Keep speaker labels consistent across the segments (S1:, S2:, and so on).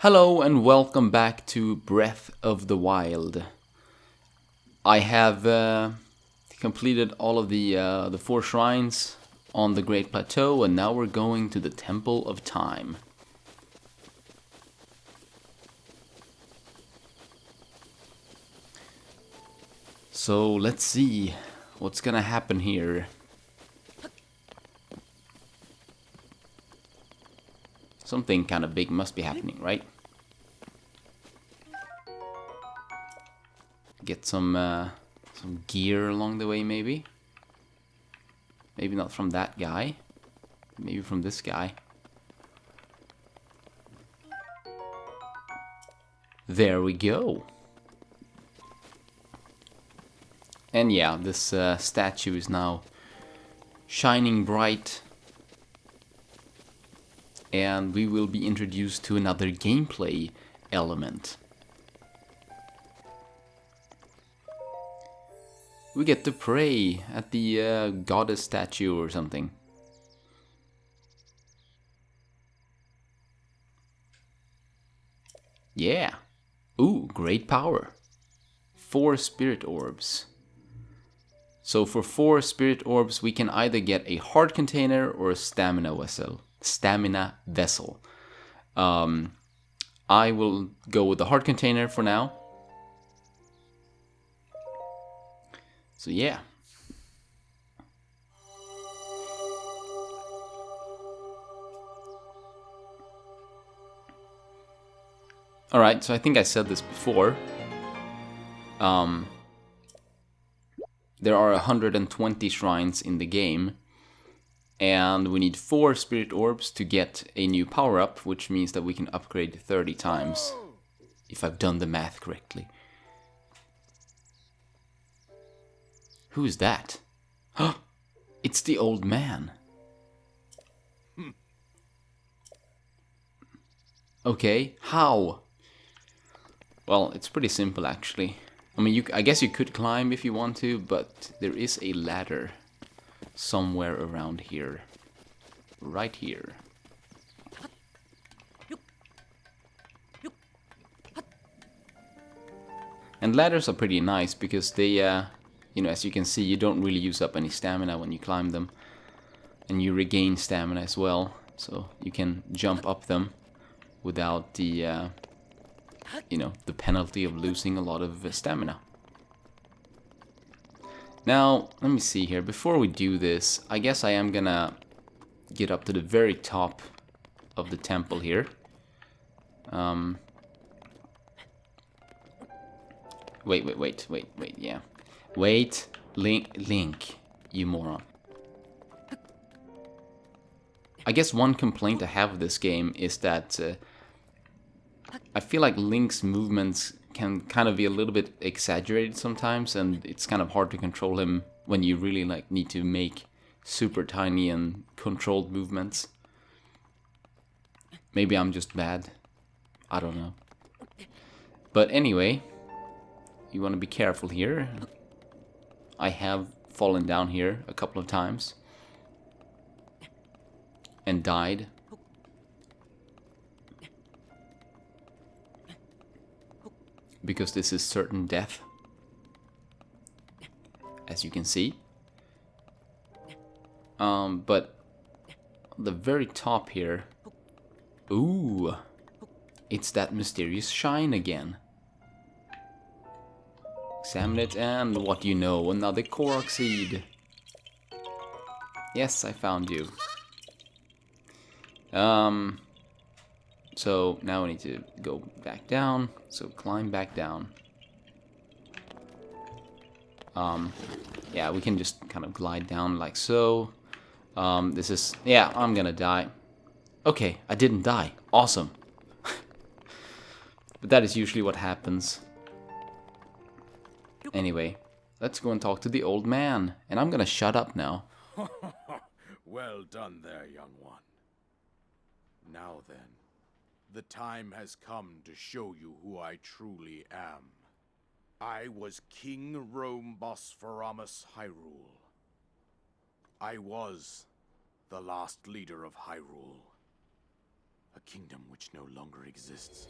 S1: Hello and welcome back to Breath of the Wild. I have completed all of the four shrines on the Great Plateau, and now we're going to the Temple of Time. So let's see what's gonna happen here. Something kind of big must be happening, right? Get some gear along the way, maybe. Maybe not from that guy. Maybe from this guy. There we go. And yeah, this statue is now shining bright. And we will be introduced to another gameplay element. We get to pray at the goddess statue or something. Yeah. Ooh, great power. 4 spirit orbs. So for 4 spirit orbs, we can either get a heart container or a stamina vessel. I will go with the heart container for now. So yeah. Alright, so I think I said this before. There are 120 shrines in the game. And we need 4 spirit orbs to get a new power-up, which means that we can upgrade 30 times. If I've done the math correctly. Who is that? It's the old man. Okay, how? Well, it's pretty simple actually. I mean, I guess you could climb if you want to, but there is a ladder somewhere around here. Right here. And ladders are pretty nice because they, you know, as you can see, you don't really use up any stamina when you climb them. And you regain stamina as well, so you can jump up them without the, you know, the penalty of losing a lot of stamina. Now, let me see here. Before we do this, I guess I am gonna get up to the very top of the temple here. Wait, yeah. Wait, Link, you moron. I guess one complaint I have with this game is that I feel like Link's movements can kind of be a little bit exaggerated sometimes, and it's kind of hard to control him when you really like need to make super tiny and controlled movements. Maybe I'm just bad. I don't know. But anyway, you want to be careful here. I have fallen down here a couple of times and died. Because this is certain death, as you can see. But the very top here, ooh, it's that mysterious shine again. Examine it, and what do you know? Another Korok seed. Yes, I found you. So now we need to go back down. So climb back down. Yeah, we can just kind of glide down like so. This is, yeah, I'm gonna die. Okay, I didn't die. Awesome. But that is usually what happens. Anyway, let's go and talk to the old man. And I'm gonna shut up now.
S2: Well done there, young one. Now then, the time has come to show you who I truly am. I was King Rome Bosphoramus Hyrule. I was the last leader of Hyrule. A kingdom which no longer exists.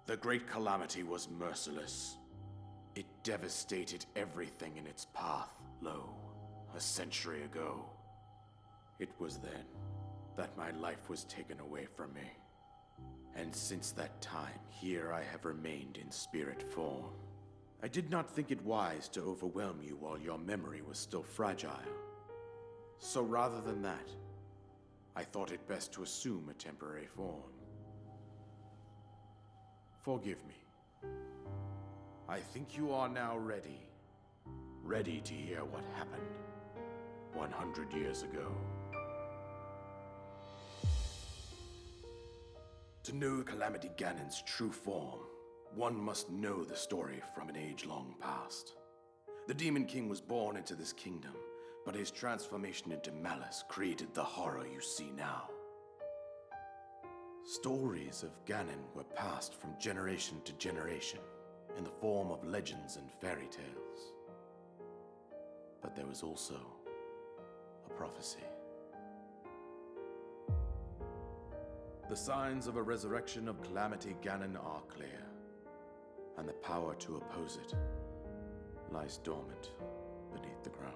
S2: The Great Calamity was merciless. It devastated everything in its path, a century ago. It was then that my life was taken away from me. And since that time, here I have remained in spirit form. I did not think it wise to overwhelm you while your memory was still fragile. So rather than that, I thought it best to assume a temporary form. Forgive me. I think you are now ready. Ready to hear what happened 100 years ago. To know Calamity Ganon's true form, one must know the story from an age-long past. The Demon King was born into this kingdom, but his transformation into malice created the horror you see now. Stories of Ganon were passed from generation to generation in the form of legends and fairy tales. But there was also a prophecy. The signs of a resurrection of Calamity Ganon are clear, and the power to oppose it lies dormant beneath the ground.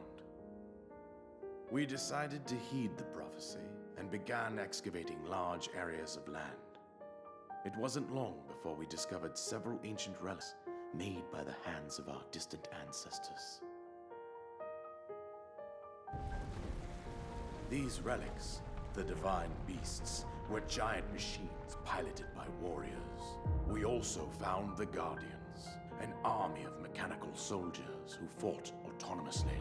S2: We decided to heed the prophecy and began excavating large areas of land. It wasn't long before we discovered several ancient relics made by the hands of our distant ancestors. These relics, the divine beasts, were giant machines piloted by warriors. We also found the Guardians, an army of mechanical soldiers who fought autonomously.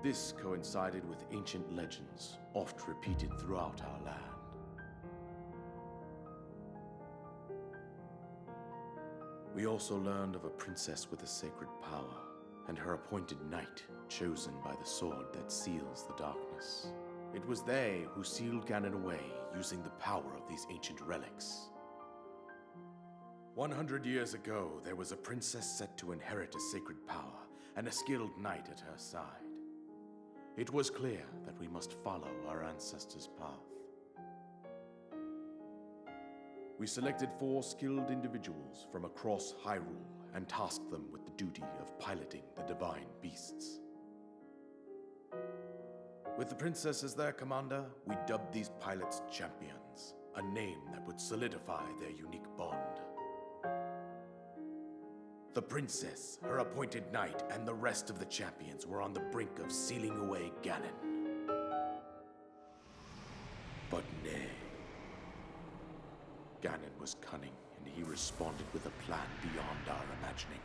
S2: This coincided with ancient legends, oft repeated throughout our land. We also learned of a princess with a sacred power, and her appointed knight, chosen by the sword that seals the darkness. It was they who sealed Ganon away using the power of these ancient relics. 100 years ago, there was a princess set to inherit a sacred power and a skilled knight at her side. It was clear that we must follow our ancestors' path. We selected 4 skilled individuals from across Hyrule and tasked them with the duty of piloting the divine beasts. With the princess as their commander, we dubbed these pilots champions, a name that would solidify their unique bond. The princess, her appointed knight, and the rest of the champions were on the brink of sealing away Ganon. But nay. Ganon was cunning, and he responded with a plan beyond our imagining.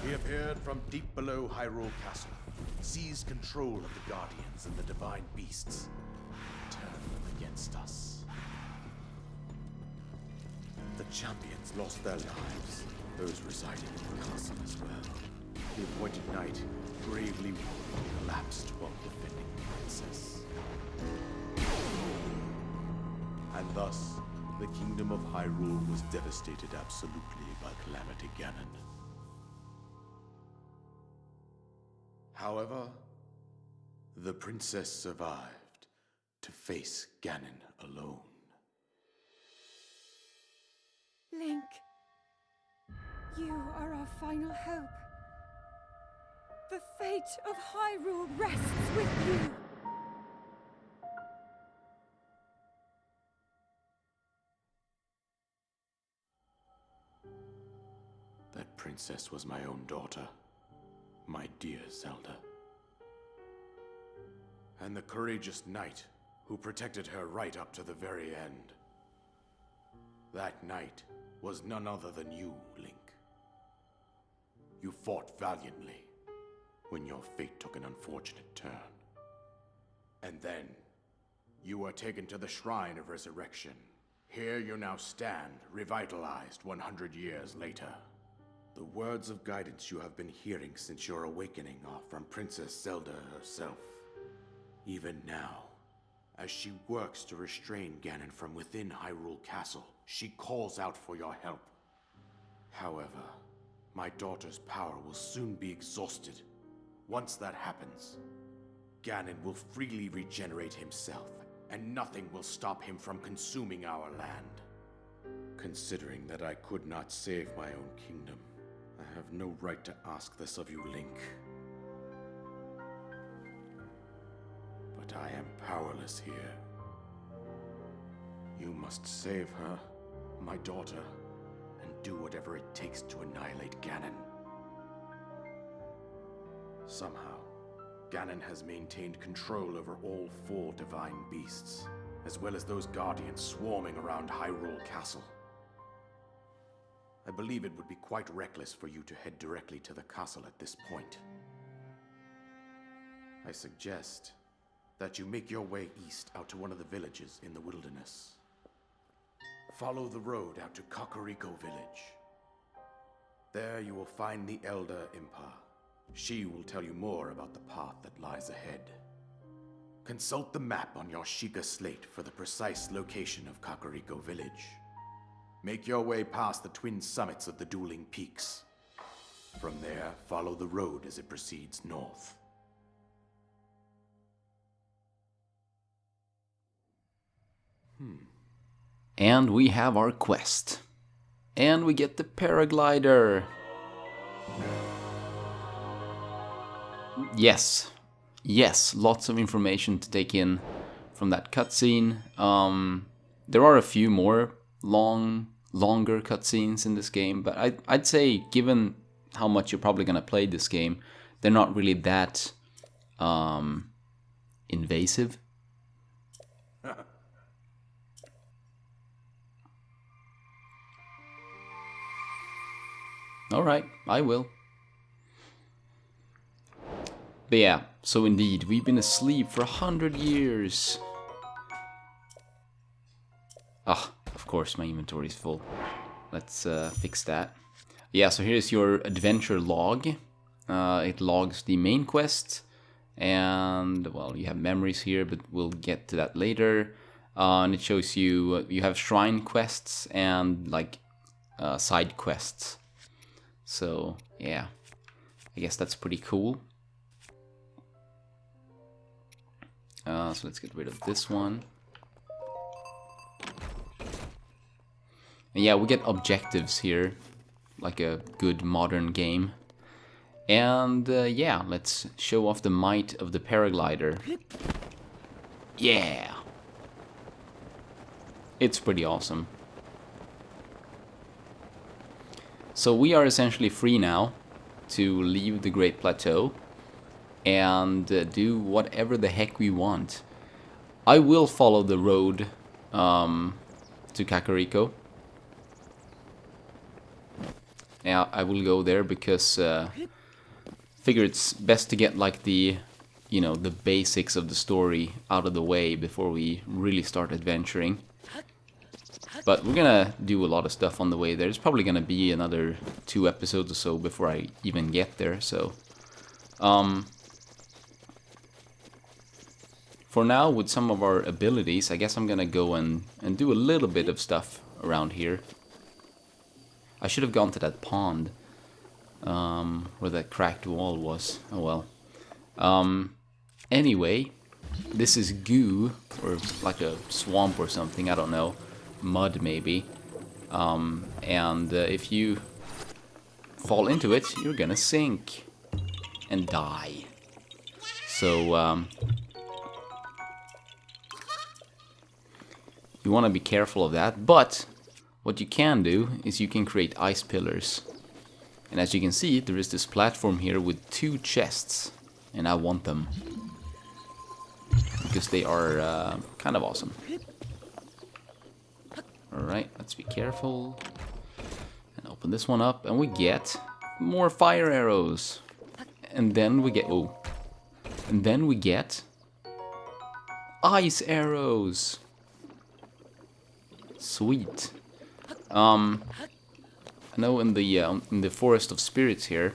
S2: He appeared from deep below Hyrule Castle, seized control of the Guardians and the divine beasts, and turned them against us. The champions lost their lives, those residing in the castle as well. The appointed knight, gravely wounded, collapsed while defending the princess. And thus, the kingdom of Hyrule was devastated absolutely by Calamity Ganon. However, the princess survived to face Ganon alone.
S3: Link, you are our final hope. The fate of Hyrule rests with you.
S2: That princess was my own daughter, my dear Zelda. And the courageous knight who protected her right up to the very end. That knight was none other than you, Link. You fought valiantly when your fate took an unfortunate turn. And then, you were taken to the Shrine of Resurrection Here you now stand, revitalized 100 years later. The words of guidance you have been hearing since your awakening are from Princess Zelda herself. Even now, as she works to restrain Ganon from within Hyrule Castle, she calls out for your help. However, my daughter's power will soon be exhausted. Once that happens, Ganon will freely regenerate himself, and nothing will stop him from consuming our land. Considering that I could not save my own kingdom, I have no right to ask this of you, Link. But I am powerless here. You must save her, my daughter, and do whatever it takes to annihilate Ganon. Somehow, Ganon has maintained control over all 4 divine beasts, as well as those guardians swarming around Hyrule Castle. I believe it would be quite reckless for you to head directly to the castle at this point. I suggest that you make your way east out to one of the villages in the wilderness. Follow the road out to Kakariko Village. There you will find the Elder Impa. She will tell you more about the path that lies ahead. Consult the map on your Sheikah slate for the precise location of Kakariko Village. Make your way past the twin summits of the dueling peaks. From there, follow the road as it proceeds north.
S1: And we have our quest. And we get the paraglider. Yes. Yes, lots of information to take in from that cutscene. There are a few more longer cutscenes in this game, but I'd say, given how much you're probably gonna play this game, they're not really that invasive. Alright, I will. But yeah, so indeed, we've been asleep for 100 years. Ah, of course, my inventory is full. Let's fix that. Yeah, so here's your adventure log. It logs the main quest. And, well, you have memories here, but we'll get to that later. And it shows you, you have shrine quests and, like, side quests. So, yeah, I guess that's pretty cool. So let's get rid of this one. And yeah, we get objectives here, like a good modern game. And yeah, let's show off the might of the paraglider. Yeah! It's pretty awesome. So we are essentially free now to leave the Great Plateau and do whatever the heck we want. I will follow the road to Kakariko. Yeah, I will go there because figure it's best to get like the, you know, the basics of the story out of the way before we really start adventuring. But we're gonna do a lot of stuff on the way there. There's probably gonna be another 2 episodes or so before I even get there, so for now, with some of our abilities, I guess I'm gonna go and do a little bit of stuff around here. I should have gone to that pond where that cracked wall was. Oh well. Anyway, this is goo, or like a swamp or something, I don't know. Mud maybe. And if you fall into it, you're gonna sink and die. So you want to be careful of that, but what you can do is you can create ice pillars. And as you can see, there is this platform here with 2 chests, and I want them because they are kind of awesome. Alright, let's be careful and open this one up, and we get more fire arrows. And then we get, oh, and then we get ice arrows. Sweet. I know in the Forest of Spirits here,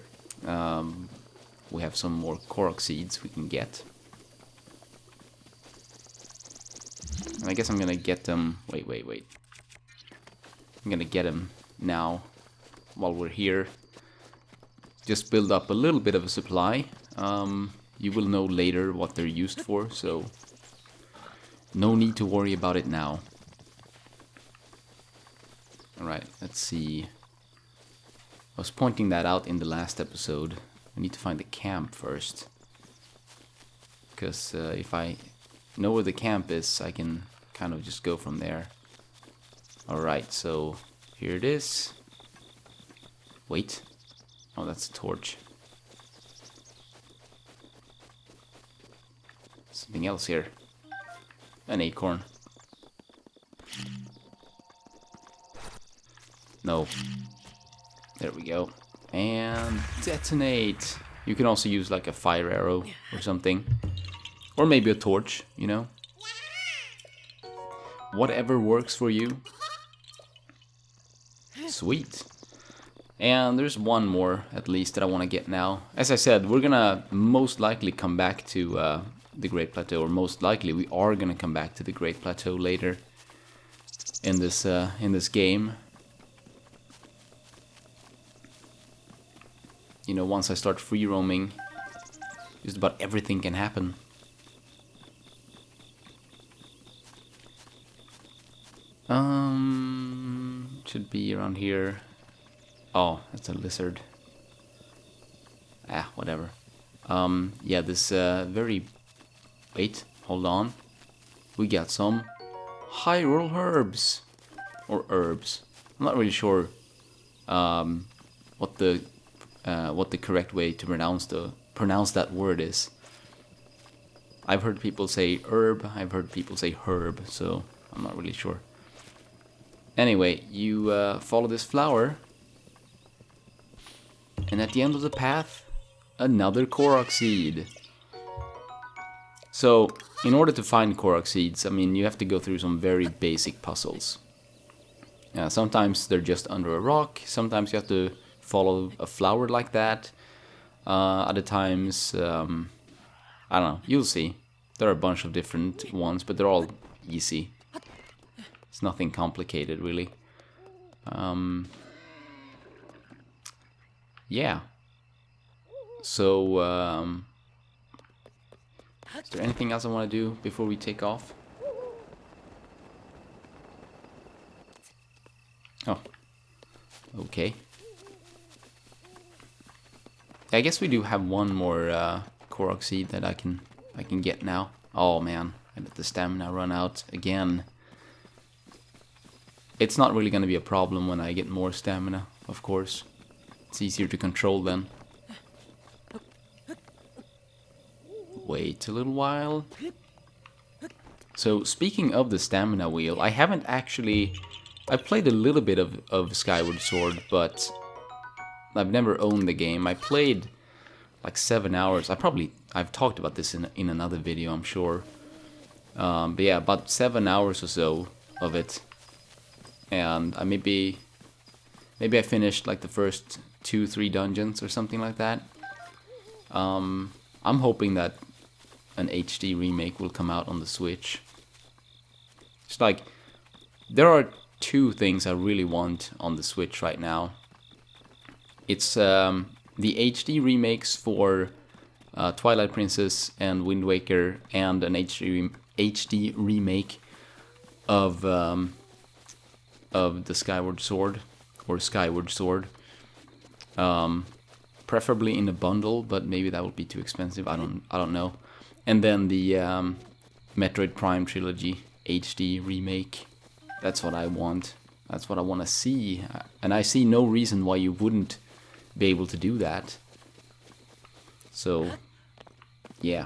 S1: we have some more Korok seeds we can get. And I guess I'm gonna get them. Wait. I'm gonna get them now while we're here. Just build up a little bit of a supply. You will know later what they're used for, so no need to worry about it now. Alright, let's see. I was pointing that out in the last episode. We need to find the camp first. Because if I know where the camp is, I can kind of just go from there. Alright, so here it is. Wait. Oh, that's a torch. Something else here. An acorn. No. There we go. And detonate. You can also use like a fire arrow or something. Or maybe a torch, you know. Whatever works for you. Sweet. And there's one more, at least, that I want to get now. As I said, we're gonna most likely come back to the Great Plateau, or most likely we are gonna come back to the Great Plateau later in this game. You know, once I start free roaming, just about everything can happen. Should be around here. Oh, that's a lizard. Ah, whatever. Yeah, this very... Wait, hold on. We got some Hyrule herbs. Or herbs. I'm not really sure what the correct way to pronounce that word is. I've heard people say herb, I've heard people say herb, so I'm not really sure. Anyway, you follow this flower, and at the end of the path, another Korok seed. So, in order to find Korok seeds, I mean, you have to go through some very basic puzzles. Sometimes they're just under a rock, sometimes you have to follow a flower like that. Other times, I don't know, you'll see. There are a bunch of different ones, but they're all easy. It's nothing complicated, really. Yeah. So, is there anything else I want to do before we take off? Oh. Okay. I guess we do have one more Korok seed that I can get now. Oh man, I let the stamina run out again. It's not really going to be a problem when I get more stamina, of course. It's easier to control then. Wait a little while. So, speaking of the stamina wheel, I haven't actually... I played a little bit of Skyward Sword, but I've never owned the game. I played like 7 hours. I've talked about this in another video, I'm sure. But yeah, about 7 hours or so of it. And maybe I finished like the first 2-3 dungeons or something like that. I'm hoping that an HD remake will come out on the Switch. It's like, there are 2 things I really want on the Switch right now. It's the HD remakes for Twilight Princess and Wind Waker, and an HD remake of the Skyward Sword, or Skyward Sword. Preferably in a bundle, but maybe that would be too expensive. I don't know. And then the Metroid Prime Trilogy HD remake. That's what I want. That's what I want to see. And I see no reason why you wouldn't be able to do that. So, yeah.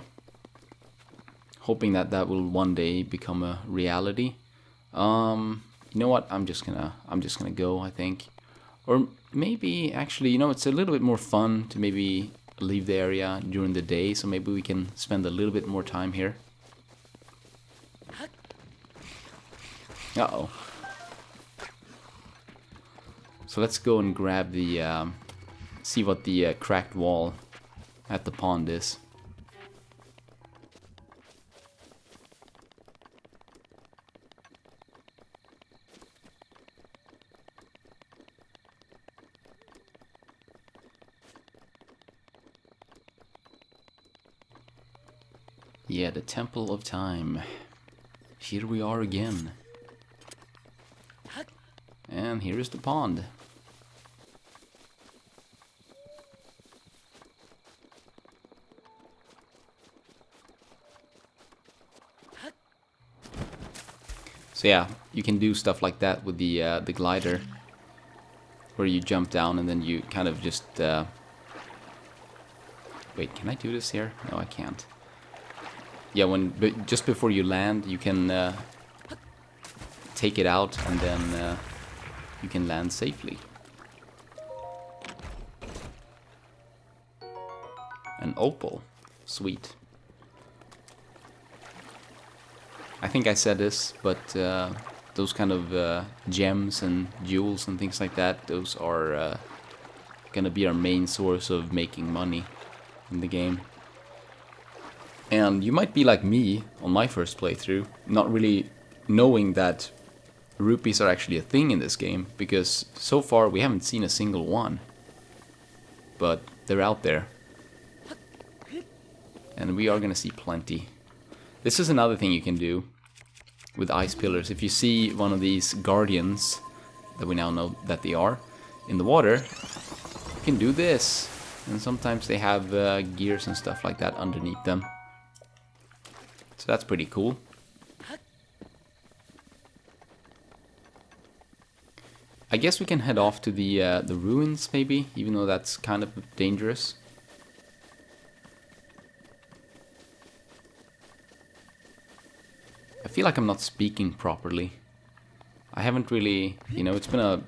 S1: Hoping that will one day become a reality. You know what? I'm just gonna go, I think. Or maybe, actually, you know, it's a little bit more fun to maybe leave the area during the day, so maybe we can spend a little bit more time here. Uh-oh. So let's go and grab the, see what the cracked wall at the pond is. Yeah, the Temple of Time. Here we are again. And here is the pond. So yeah, you can do stuff like that with the glider, where you jump down and then you kind of just wait. Can I do this here? No, I can't. Yeah, just before you land, you can take it out and then you can land safely. An opal, sweet. I think I said this, but those kind of gems and jewels and things like that, those are gonna be our main source of making money in the game. And you might be like me on my first playthrough, not really knowing that rupees are actually a thing in this game, because so far we haven't seen a single one. But they're out there. And we are gonna see plenty. This is another thing you can do with ice pillars. If you see one of these guardians, that we now know that they are, in the water, you can do this. And sometimes they have gears and stuff like that underneath them. So that's pretty cool. I guess we can head off to the ruins maybe, even though that's kind of dangerous. I feel like I'm not speaking properly. I haven't really, you know, it's been a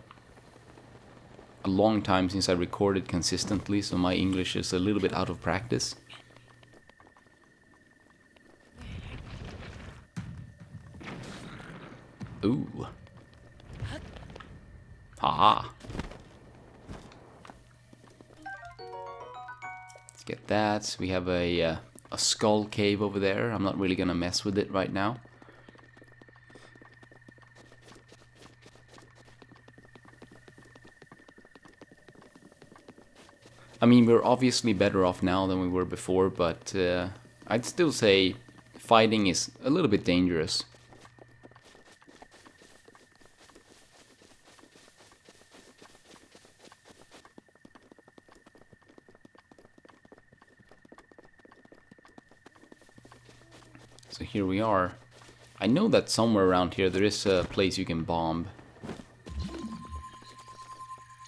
S1: long time since I recorded consistently, so my English is a little bit out of practice. Ooh. Haha. Let's get that. We have a skull cave over there. I'm not really gonna mess with it right now. I mean, we're obviously better off now than we were before, but I'd still say fighting is a little bit dangerous. So here we are. I know that somewhere around here there is a place you can bomb.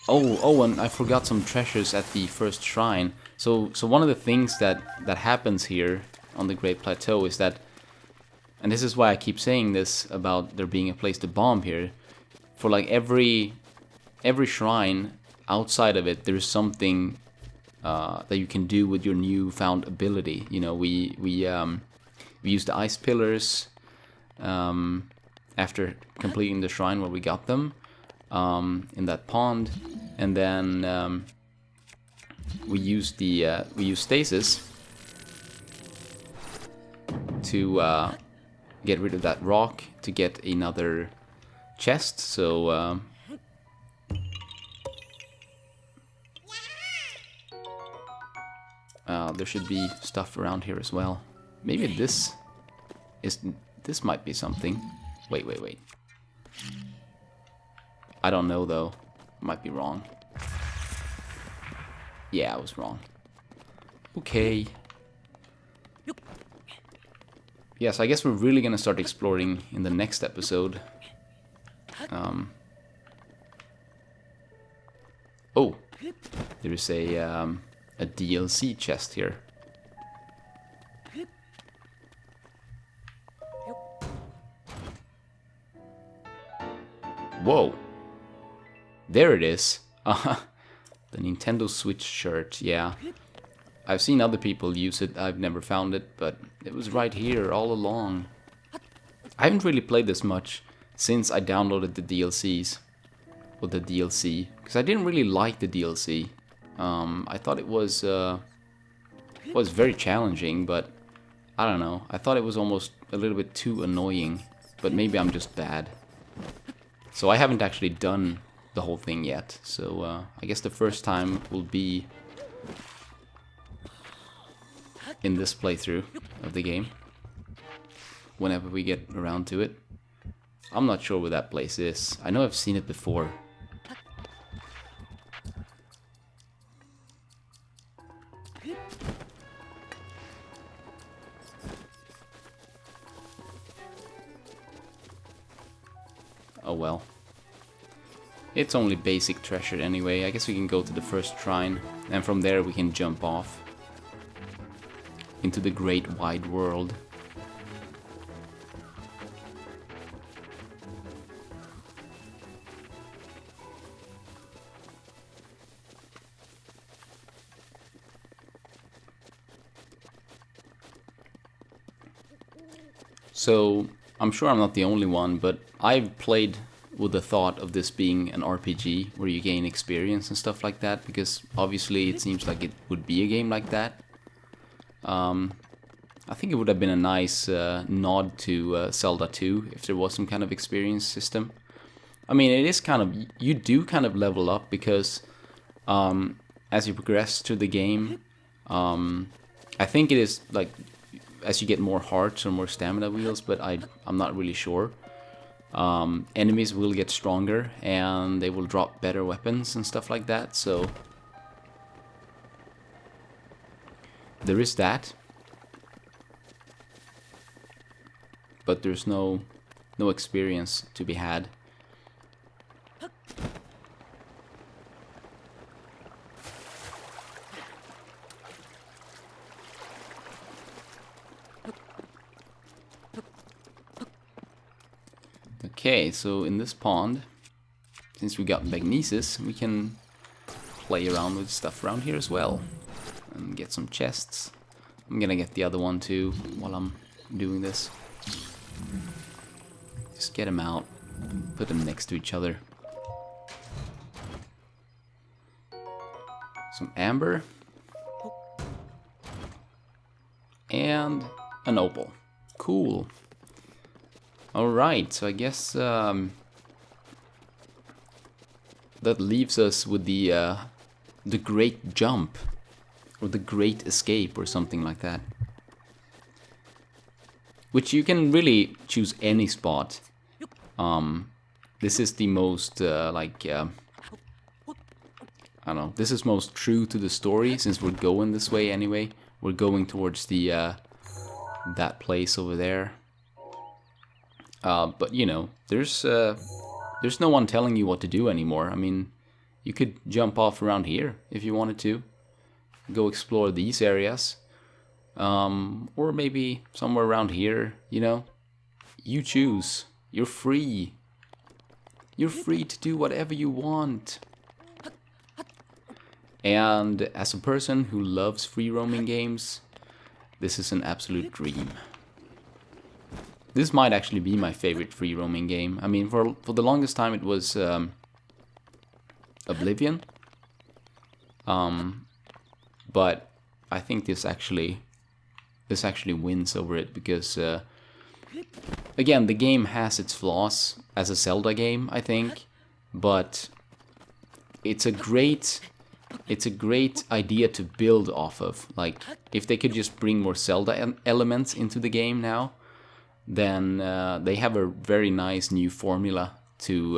S1: Oh, and I forgot some treasures at the first shrine. So one of the things that happens here on the Great Plateau is that, and this is why I keep saying this about there being a place to bomb here, for like every shrine outside of it, there's something that you can do with your newfound ability. You know, we used the ice pillars after completing the shrine where we got them in that pond, and then we used stasis to get rid of that rock to get another chest. So there should be stuff around here as well. Maybe this might be something. Wait. I don't know though. Might be wrong. Yeah, I was wrong. Okay. Yes, I guess we're really gonna start exploring in the next episode. Oh, there is a DLC chest here. Whoa. There it is. The Nintendo Switch shirt, yeah. I've seen other people use it, I've never found it, but it was right here all along. I haven't really played this much since I downloaded the DLCs. with the DLC, because I didn't really like the DLC. I thought it was very challenging, but I don't know. I thought it was almost a little bit too annoying, but maybe I'm just bad. So I haven't actually done the whole thing yet. So I guess the first time will be in this playthrough of the game, whenever we get around to it. I'm not sure where that place is. I know I've seen it before. Oh well. It's only basic treasure anyway. I guess we can go to the first shrine, and from there we can jump off into the great wide world. So, I'm sure I'm not the only one, but I've played with the thought of this being an RPG where you gain experience and stuff like that, because obviously it seems like it would be a game like that. I think it would have been a nice nod to Zelda 2 if there was some kind of experience system. I mean, it is kind of, you do kind of level up because as you progress through the game, I think it is like as you get more hearts or more stamina wheels, but I'm not really sure. Enemies will get stronger and they will drop better weapons and stuff like that, so there is that. But there's no experience to be had. Okay, so in this pond, since we got magnesis, we can play around with stuff around here as well. And get some chests. I'm gonna get the other one too while I'm doing this. Just get them out, put them next to each other. Some amber. And an opal. Cool. Alright, so I guess that leaves us with the Great Jump. Or the Great Escape or something like that. Which you can really choose any spot. This is the most, I don't know, this is most true to the story since we're going this way anyway. We're going towards the, that place over there. But you know, there's no one telling you what to do anymore. I mean, you could jump off around here if you wanted to. Go explore these areas. Or maybe somewhere around here, you know. You choose. You're free. You're free to do whatever you want. And as a person who loves free roaming games, this is an absolute dream. This might actually be my favorite free roaming game. I mean, for the longest time it was Oblivion. But I think this actually wins over it because again, the game has its flaws as a Zelda game, I think, but it's a great idea to build off of. Like, if they could just bring more Zelda elements into the game now, then they have a very nice new formula to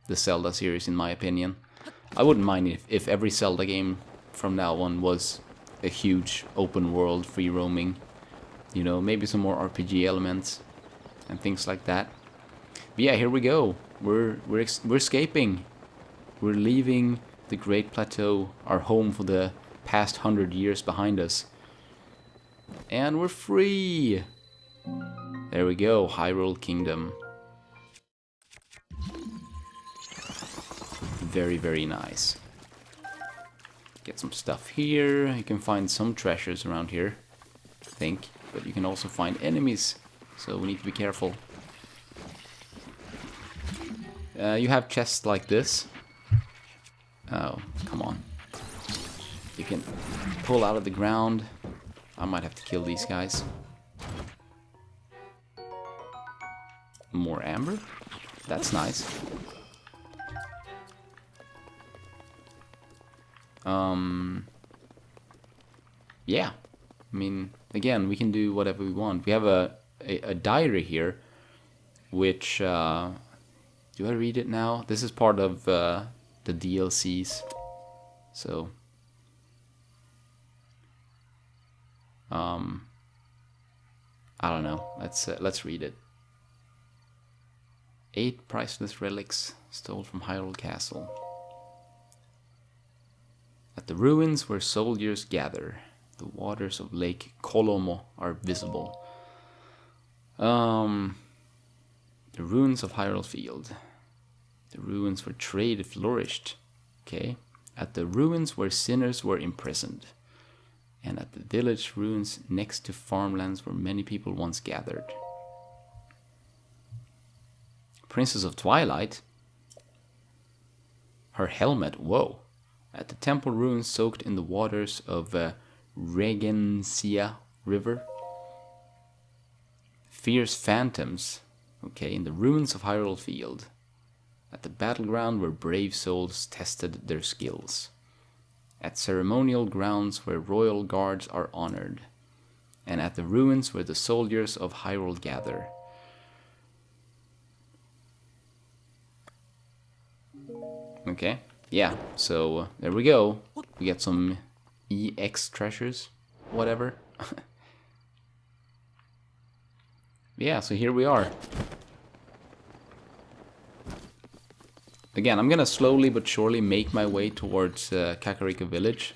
S1: the Zelda series, in my opinion. I wouldn't mind if every Zelda game from now on was a huge open world free roaming. You know, maybe some more RPG elements and things like that. But yeah, here we go. We're escaping. We're leaving the Great Plateau, our home for the past 100 years behind us. And we're free! There we go, Hyrule Kingdom. Very, very nice. Get some stuff here. You can find some treasures around here, I think. But you can also find enemies, so we need to be careful. You have chests like this, Oh, come on. You can pull out of the ground. I might have to kill these guys. More amber? That's nice. Yeah. I mean, again, we can do whatever we want. We have a diary here, which, do I read it now? This is part of the DLCs. So, I don't know. Let's read it. 8 priceless relics stole from Hyrule Castle. At the ruins where soldiers gather, the waters of Lake Kolomo are visible. The ruins of Hyrule Field. The ruins where trade flourished. Okay. At the ruins where sinners were imprisoned. And at the village ruins next to farmlands where many people once gathered. Princess of Twilight. Her helmet, whoa. At the temple ruins soaked in the waters of Regencia River. Fierce phantoms, okay, in the ruins of Hyrule Field. At the battleground where brave souls tested their skills. At ceremonial grounds where royal guards are honored. And at the ruins where the soldiers of Hyrule gather. Okay, yeah, so there we go. We get some EX treasures, whatever. Yeah, so here we are. Again, I'm gonna slowly but surely make my way towards Kakariko Village.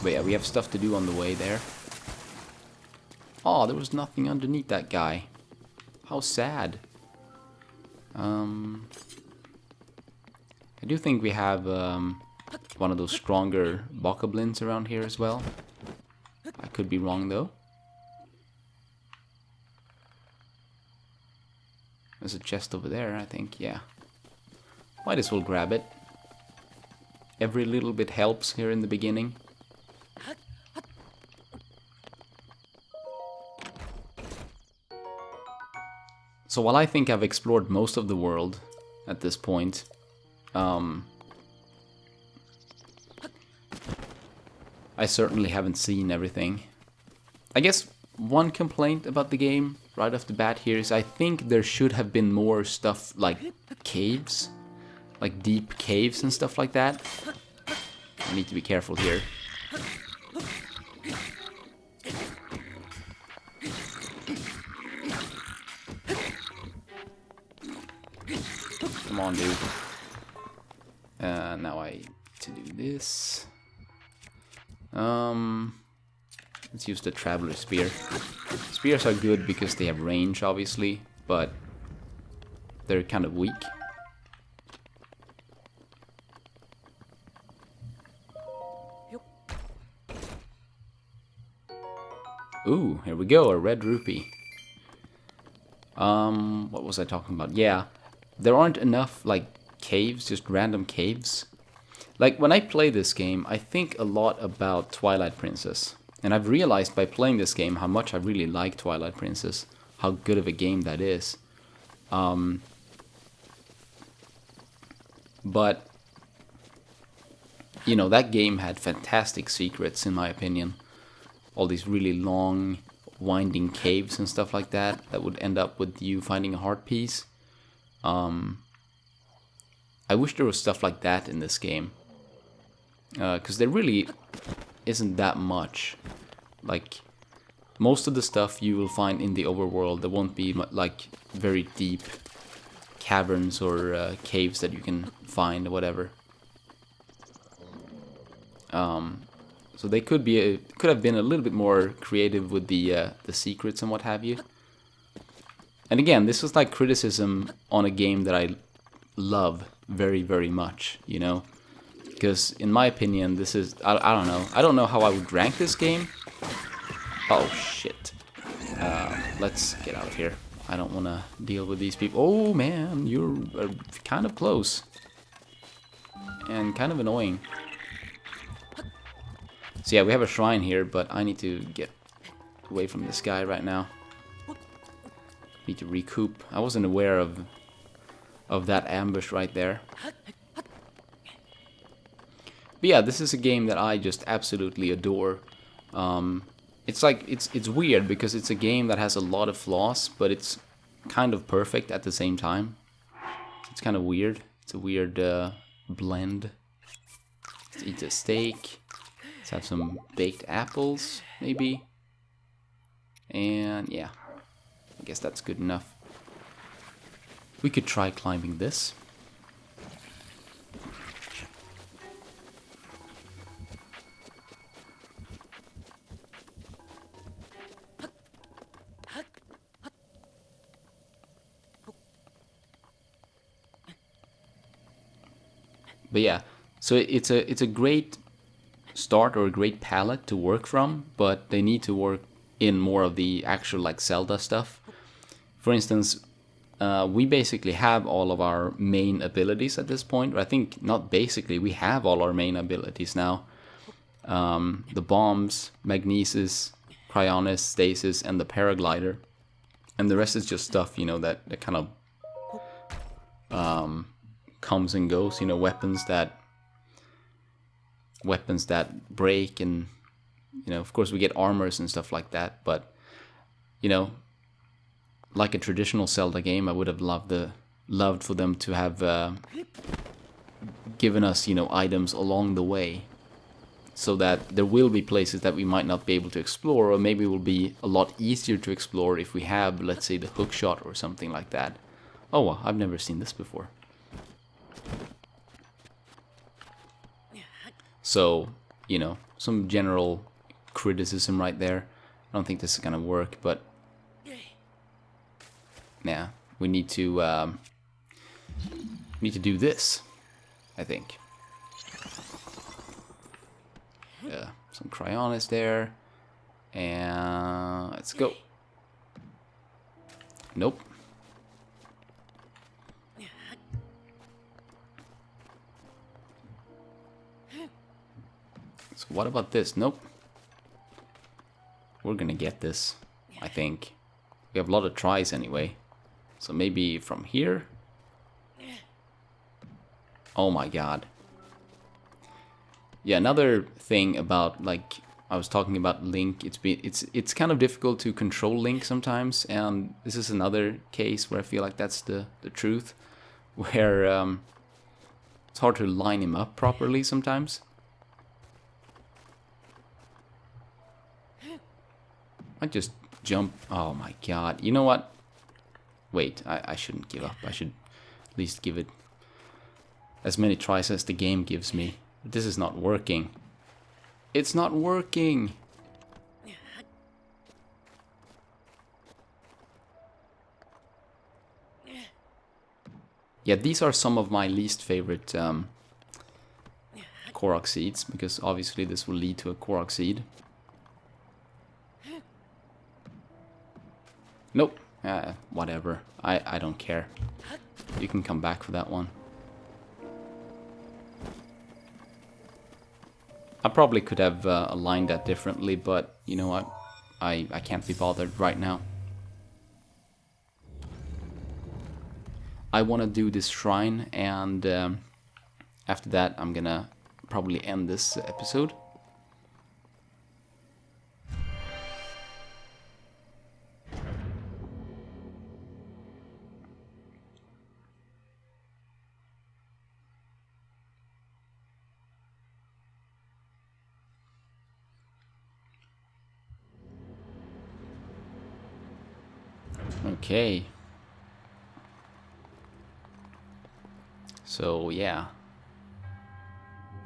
S1: But yeah, we have stuff to do on the way there. Oh, there was nothing underneath that guy. How sad. I do think we have one of those stronger bokoblins around here as well. I could be wrong though. There's a chest over there, I think, yeah. Might as well grab it. Every little bit helps here in the beginning. So while I think I've explored most of the world at this point, I certainly haven't seen everything. I guess one complaint about the game right off the bat here is I think there should have been more stuff like caves, like deep caves and stuff like that. I need to be careful here. Come on, dude. Now I need to do this. Let's use the Traveler Spear. Spears are good because they have range, obviously, but they're kind of weak. Ooh, here we go, a red rupee. What was I talking about? Yeah, there aren't enough, like, caves, just random caves. Like, when I play this game, I think a lot about Twilight Princess. And I've realized by playing this game how much I really like Twilight Princess. How good of a game that is. But, you know, that game had fantastic secrets, in my opinion. All these really long, winding caves and stuff like that would end up with you finding a heart piece. I wish there was stuff like that in this game. Because there really isn't that much. Like, most of the stuff you will find in the overworld, there won't be like very deep caverns or caves that you can find or whatever. So they could have been a little bit more creative with the secrets and what have you. And again, this was like criticism on a game that I love very, very much, you know? Because in my opinion, this is, I don't know. I don't know how I would rank this game. Oh, shit. Let's get out of here. I don't want to deal with these people. Oh man, you're kind of close. And kind of annoying. So yeah, we have a shrine here, but I need to get away from this guy right now. Need to recoup. I wasn't aware of that ambush right there. But yeah, this is a game that I just absolutely adore. It's like it's weird because it's a game that has a lot of flaws, but it's kind of perfect at the same time. It's kind of weird. It's a weird blend. Let's eat a steak. Let's have some baked apples, maybe. And yeah, I guess that's good enough. We could try climbing this. But yeah, so it's a great start or a great palette to work from, but they need to work in more of the actual like Zelda stuff. For instance, we basically have all of our main abilities at this point. Or I think not basically, we have all our main abilities now. The bombs, magnesis, cryonis, stasis, and the paraglider. And the rest is just stuff, you know, that kind of comes and goes, you know, weapons that break, and you know, of course we get armors and stuff like that, but you know, like a traditional Zelda game, I would have loved for them to have given us, you know, items along the way, so that there will be places that we might not be able to explore, or maybe it will be a lot easier to explore if we have, let's say, the hook shot or something like that. Oh well, I've never seen this before. So, you know, some general criticism right there. I don't think this is gonna work, but yeah, we need to do this, I think. Yeah, some cryonis there, and let's go. Nope. So what about this? Nope. We're gonna get this, I think. We have a lot of tries anyway. So maybe from here? Oh my god. Yeah, another thing about, like, I was talking about Link, it's kind of difficult to control Link sometimes, and this is another case where I feel like that's the truth, where it's hard to line him up properly sometimes. I just jump. Oh my god. You know what? Wait, I shouldn't give up. I should at least give it as many tries as the game gives me. This is not working. It's not working. Yeah, these are some of my least favorite Korok seeds, because obviously this will lead to a Korok seed. Nope. Whatever. I don't care. You can come back for that one. I probably could have aligned that differently, but you know what? I can't be bothered right now. I want to do this shrine, and after that I'm gonna probably end this episode. Okay. So yeah,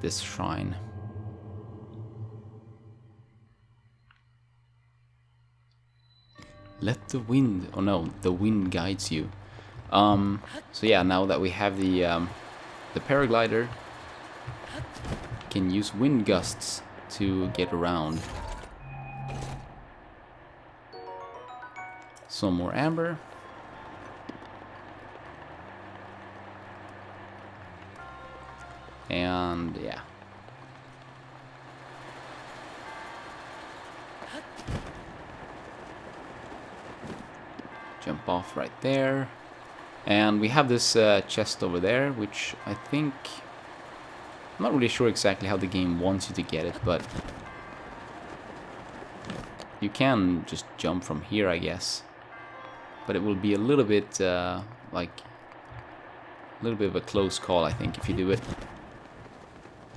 S1: this shrine. Let the wind, oh no, the wind guides you. So yeah, now that we have the paraglider, can use wind gusts to get around. Some more amber. And yeah. Jump off right there. And we have this chest over there, which I think... I'm not really sure exactly how the game wants you to get it, but... you can just jump from here, I guess. But it will be a little bit, like... a little bit of a close call, I think, if you do it.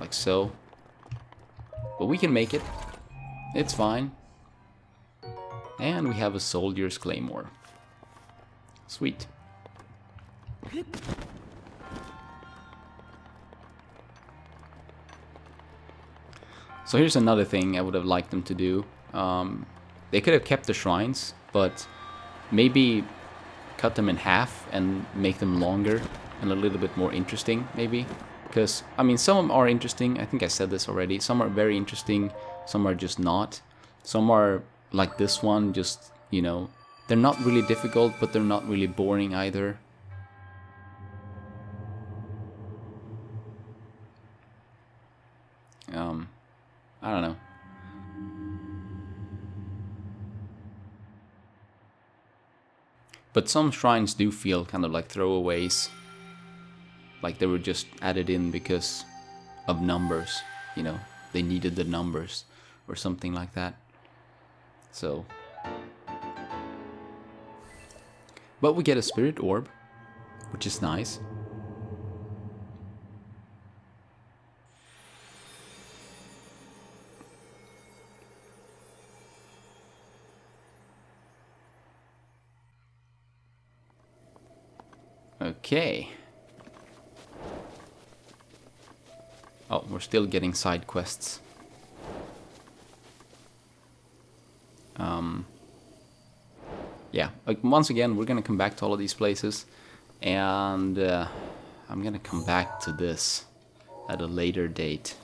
S1: Like so. But we can make it. It's fine. And we have a soldier's claymore. Sweet. So here's another thing I would have liked them to do. They could have kept the shrines, but maybe cut them in half and make them longer and a little bit more interesting, maybe. Because, I mean, some of them are interesting. I think I said this already. Some are very interesting. Some are just not. Some are like this one, just, you know, they're not really difficult, but they're not really boring either. I don't know. But some shrines do feel kind of like throwaways. Like they were just added in because of numbers, you know. They needed the numbers or something like that. So. But we get a spirit orb, which is nice. Okay. Oh, we're still getting side quests. Yeah, like once again, we're gonna come back to all of these places, and I'm gonna come back to this at a later date.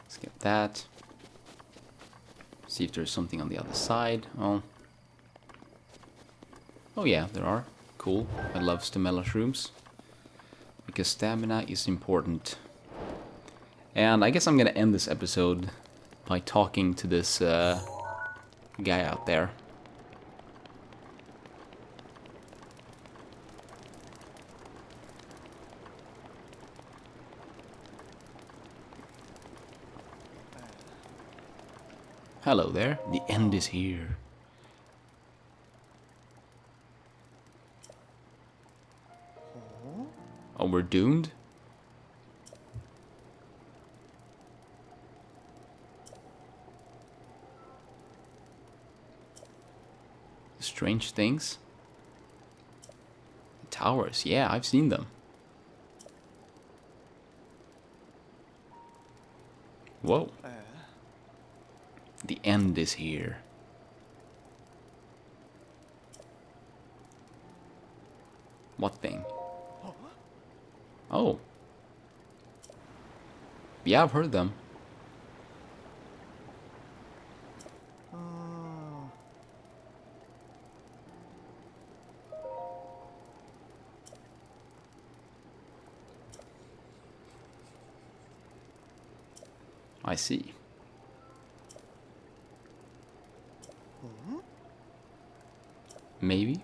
S1: Let's get that. See if there's something on the other side. Oh yeah, there are. Cool. I love stamella shrooms. Because stamina is important. And I guess I'm gonna end this episode by talking to this guy out there. Hello there. The end is here. Oh, we're doomed? Strange things. Towers, yeah, I've seen them. Whoa. The end is here. What thing? Oh. Yeah, I've heard them. I see. Maybe.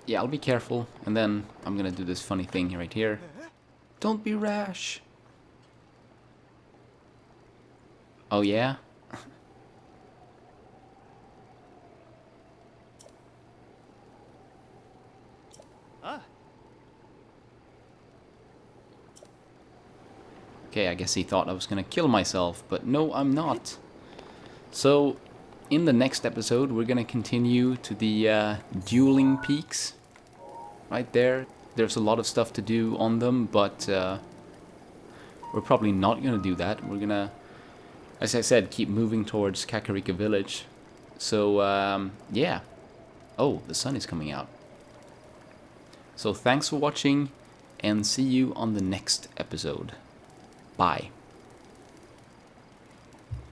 S1: Yeah, I'll be careful, and then I'm gonna do this funny thing right here. Don't be rash. Oh yeah? Okay, I guess he thought I was gonna kill myself, but no, I'm not. So, in the next episode, we're gonna continue to the dueling peaks. Right there. There's a lot of stuff to do on them, but we're probably not gonna do that. We're gonna, as I said, keep moving towards Kakariko Village. So, yeah. Oh, the sun is coming out. So thanks for watching, and see you on the next episode. Bye.